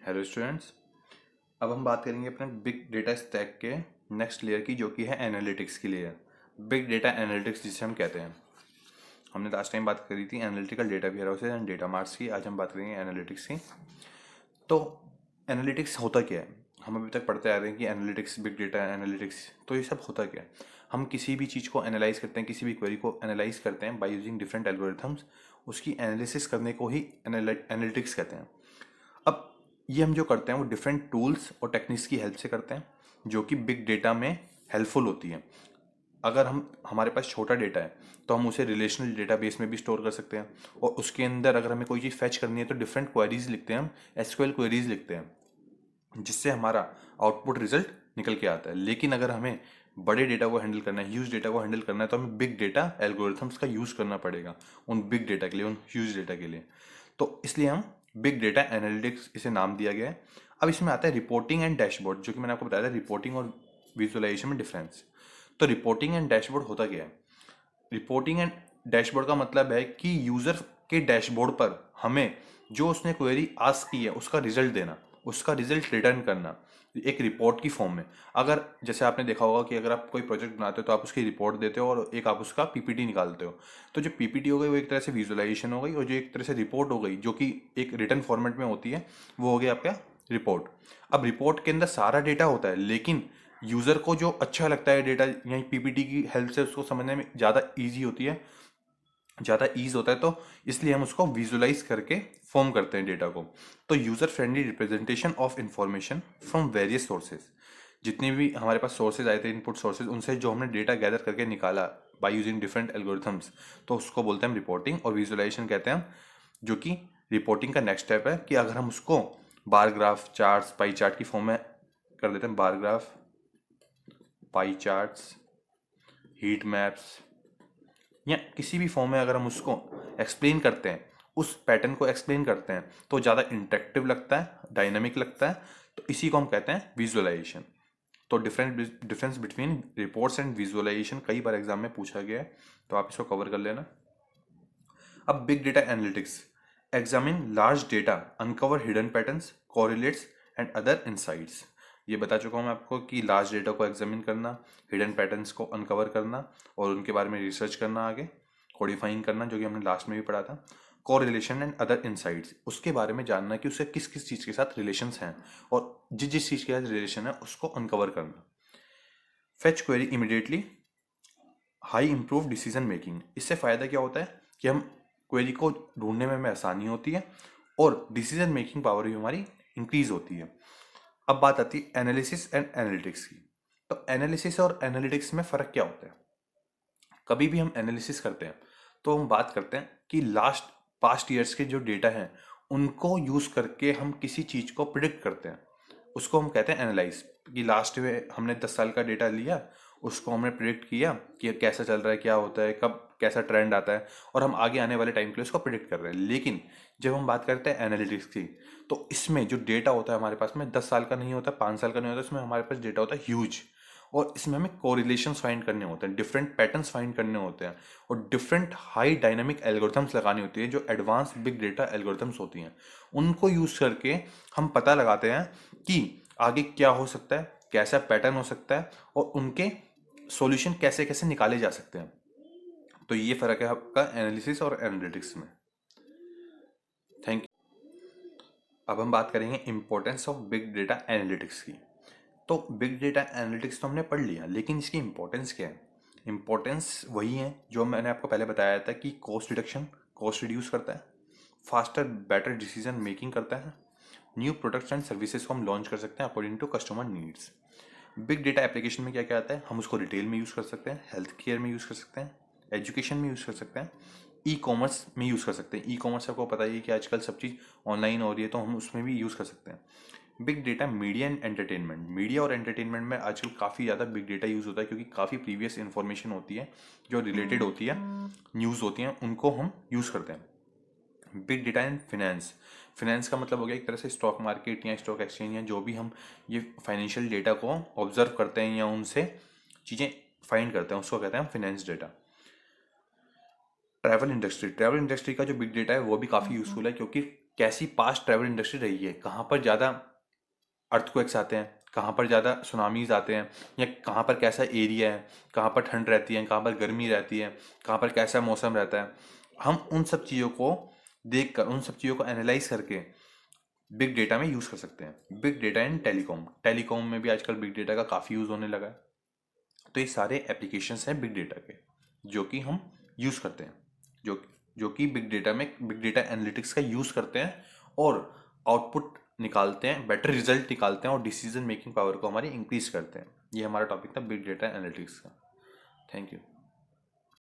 Hello students. अब हम बात करेंगे अपने बिग डेटा स्टैक के नेक्स्ट लेयर की, जो कि है एनालिटिक्स की लेयर। बिग डेटा एनालिटिक्स जिसे हम कहते हैं। हमने लास्ट टाइम बात करी थी analytical data warehouses and data marts की। आज हम बात करेंगे एनालिटिक्स की। तो एनालिटिक्स होता क्या है? हम अभी तक पढ़ते आ रहे हैं कि एनालिटिक्स, बिग डेटा एनालिटिक्स, तो ये सब होता क्या है? हम किसी भी चीज़ को एनालाइज करते हैं, किसी भी क्वेरी को एनालाइज करते हैं बाय यूजिंग डिफरेंट एल्गोरिथम्स। उसकी एनालिसिस करने को ही एनालिटिक्स कहते हैं। अब ये हम जो करते हैं वो डिफरेंट टूल्स और टेक्निक्स की हेल्प से करते हैं, जो कि बिग डेटा में हेल्पफुल होती है। अगर हमारे पास छोटा डेटा है तो हम उसे रिलेशनल डेटाबेस में भी स्टोर कर सकते हैं, और उसके अंदर अगर हमें कोई चीज़ फेच करनी है तो डिफरेंट क्वेरीज लिखते हैं, हम एसक्यूएल क्वेरीज लिखते हैं, जिससे हमारा आउटपुट रिजल्ट निकल के आता है। लेकिन अगर हमें बड़े डेटा को हैंडल करना है, ह्यूज डेटा को हैंडल करना है, तो हमें बिग डेटा एल्गोरिथम्स का यूज़ करना पड़ेगा उन बिग डेटा के लिए, उन ह्यूज डेटा के लिए। तो इसलिए हम बिग डेटा एनालिटिक्स इसे नाम दिया गया है। अब इसमें आता है रिपोर्टिंग एंड डैशबोर्ड, जो कि मैंने आपको बताया था रिपोर्टिंग और विजुअलाइजेशन में डिफरेंस। तो रिपोर्टिंग एंड डैशबोर्ड होता क्या है? रिपोर्टिंग एंड डैशबोर्ड का मतलब है कि यूजर के डैशबोर्ड पर हमें जो उसने क्वेरी आस्क की है उसका रिजल्ट देना, उसका रिजल्ट रिटर्न करना एक रिपोर्ट की फॉर्म में। अगर जैसे आपने देखा होगा कि अगर आप कोई प्रोजेक्ट बनाते हो तो आप उसकी रिपोर्ट देते हो और एक आप उसका पीपीटी निकालते हो। तो जो पीपीटी हो गई वो एक तरह से विजुअलाइजेशन हो गई, और जो एक तरह से रिपोर्ट हो गई जो कि एक रिटर्न फॉर्मेट में होती है, वो हो गया आपका रिपोर्ट। अब रिपोर्ट के अंदर सारा डेटा होता है, लेकिन यूजर को जो अच्छा लगता है डेटा, यही पीपीटी की हेल्प से उसको समझने में ज़्यादा ईजी होती है, ज़्यादा ईज होता है, तो इसलिए हम उसको विजुलाइज करके फॉर्म करते हैं डेटा को। तो user friendly representation of information from various sources, जितने भी हमारे पास सोर्सेज आए थे, इनपुट सोर्सेज, उनसे जो हमने डेटा गैदर करके निकाला बाय यूजिंग डिफरेंट एल्गोरिथम्स, तो उसको बोलते हैं रिपोर्टिंग, और विजुअलाइजेशन कहते हैं हम, जो कि रिपोर्टिंग का नेक्स्ट स्टेप है। कि अगर हम उसको bar graph, charts, pie chart की फॉर्म में कर देते हैं, bar graph, pie charts, heat maps, या किसी भी फॉर्म में अगर हम उसको एक्सप्लेन करते हैं, उस पैटर्न को एक्सप्लेन करते हैं, तो ज़्यादा इंटरेक्टिव लगता है, डायनामिक लगता है। तो इसी को हम कहते हैं विजुअलाइजेशन। तो difference between reports and visualisation कई बार एग्जाम में पूछा गया है, तो आप इसको कवर कर लेना। अब big data analytics examine large data, uncover hidden patterns, correlates and other insights. ये बता चुका हूँ मैं आपको कि लार्ज डेटा को एग्जामिन करना, हिडन पैटर्न्स को अनकवर करना और उनके बारे में रिसर्च करना, आगे कोडिफाइंग करना, जो कि हमने लास्ट में भी पढ़ा था। कोरिलेशन एंड अदर इनसाइट्स, उसके बारे में जानना कि उसके किस किस चीज़ के साथ रिलेशंस हैं, और जिस जिस चीज़ के साथ रिलेशन है उसको अनकवर करना। Fetch query immediately, high improve decision making. इससे फ़ायदा क्या होता है कि हम क्वेरी को ढूंढने में हमें आसानी होती है, और डिसीजन मेकिंग पावर भी हमारी इंक्रीज होती है। अब बात आती है एनालिसिस एंड एनालिटिक्स की। तो एनालिसिस और एनालिटिक्स में फ़र्क क्या होता है? कभी भी हम एनालिसिस करते हैं तो हम बात करते हैं कि लास्ट पास्ट ईयर्स के जो डेटा हैं उनको यूज़ करके हम किसी चीज़ को प्रिडिक्ट करते हैं, उसको हम कहते हैं एनालाइज। कि लास्ट में हमने 10 साल का डेटा लिया, उसको हमने प्रिडिक्ट किया कि कैसा चल रहा है, क्या होता है, कब कैसा ट्रेंड आता है, और हम आगे आने वाले टाइम के लिए उसको प्रिडिक्ट कर रहे हैं। लेकिन जब हम बात करते हैं एनालिटिक्स की, तो इसमें जो डेटा होता है हमारे पास में 10 साल का नहीं होता, 5 साल का नहीं होता, इसमें हमारे पास डेटा होता है ह्यूज। और इसमें हमें कोरिलेशंस फाइंड करने होते हैं, डिफरेंट पैटर्न्स फाइंड करने होते हैं, और डिफरेंट हाई डायनामिक एल्गोरिथम्स लगानी होती है, जो एडवांस बिग डेटा एल्गोरिथम्स होती हैं। उनको यूज करके हम पता लगाते हैं कि आगे क्या हो सकता है, कैसा पैटर्न हो सकता है, और उनके सॉल्यूशन कैसे कैसे निकाले जा सकते हैं। तो ये फर्क है आपका एनालिसिस और एनालिटिक्स में। Thank you. अब हम बात करेंगे importance of big data analytics की। तो बिग डेटा एनालिटिक्स तो हमने पढ़ लिया, लेकिन इसकी इंपॉर्टेंस क्या है? इंपॉर्टेंस वही है जो मैंने आपको पहले बताया था कि कॉस्ट रिडक्शन, कॉस्ट रिड्यूस करता है, फास्टर बेटर डिसीजन मेकिंग करता है, न्यू प्रोडक्ट्स एंड सर्विसेज को हम लॉन्च कर सकते हैं according to customer needs. Big data application में क्या क्या आता है? हम उसको रिटेल में यूज़ कर सकते हैं, हेल्थ केयर में यूज़ कर सकते हैं, एजुकेशन में यूज़ कर सकते हैं, ई कॉमर्स में यूज़ कर सकते हैं। ई कॉमर्स आपको पता ही है कि आजकल सब चीज़ ऑनलाइन हो रही है, तो हम उसमें भी यूज़ कर सकते हैं। Big data media and entertainment, media और एंटरटेनमेंट में आजकल काफ़ी ज़्यादा बिग डेटा यूज़ होता है, क्योंकि काफ़ी प्रीवियस इन्फॉर्मेशन होती है जो रिलेटेड होती है, न्यूज़ होती हैं, उनको हम यूज़ करते हैं। Big data and finance, finance का मतलब हो गया एक तरह से स्टॉक मार्केट या स्टॉक एक्सचेंज, या जो भी हम ये फाइनेंशियल डेटा को ऑब्जर्व करते हैं या उनसे चीज़ें फाइंड करते हैं, उसको कहते हैं हम finance data. Travel industry, travel industry का जो बिग डेटा है वो भी काफ़ी यूज़फुल है, क्योंकि कैसी पास्ट ट्रैवल इंडस्ट्री रही है, कहाँ पर ज़्यादा अर्थक्वेक्स आते हैं, कहाँ पर ज़्यादा सुनामीज आते हैं, या कहाँ पर कैसा एरिया है, कहाँ पर ठंड रहती है, कहाँ पर गर्मी रहती है, कहाँ पर कैसा मौसम रहता है। हम उन सब चीज़ों को देख कर, उन सब चीज़ों को एनालाइज करके बिग डेटा में यूज़ कर सकते हैं। बिग डेटा इन टेलीकॉम, टेलीकॉम में भी आजकल बिग डेटा का काफ़ी यूज़ होने लगा है। तो ये सारे एप्लीकेशंस हैं बिग डेटा के, जो कि हम यूज़ करते हैं, जो जो कि बिग डेटा एनालिटिक्स का यूज़ करते हैं और आउटपुट निकालते हैं, बेटर रिजल्ट निकालते हैं और डिसीजन मेकिंग पावर को हमारी इंक्रीज करते हैं। ये हमारा टॉपिक था बिग डेटा एनालिटिक्स का। Thank you.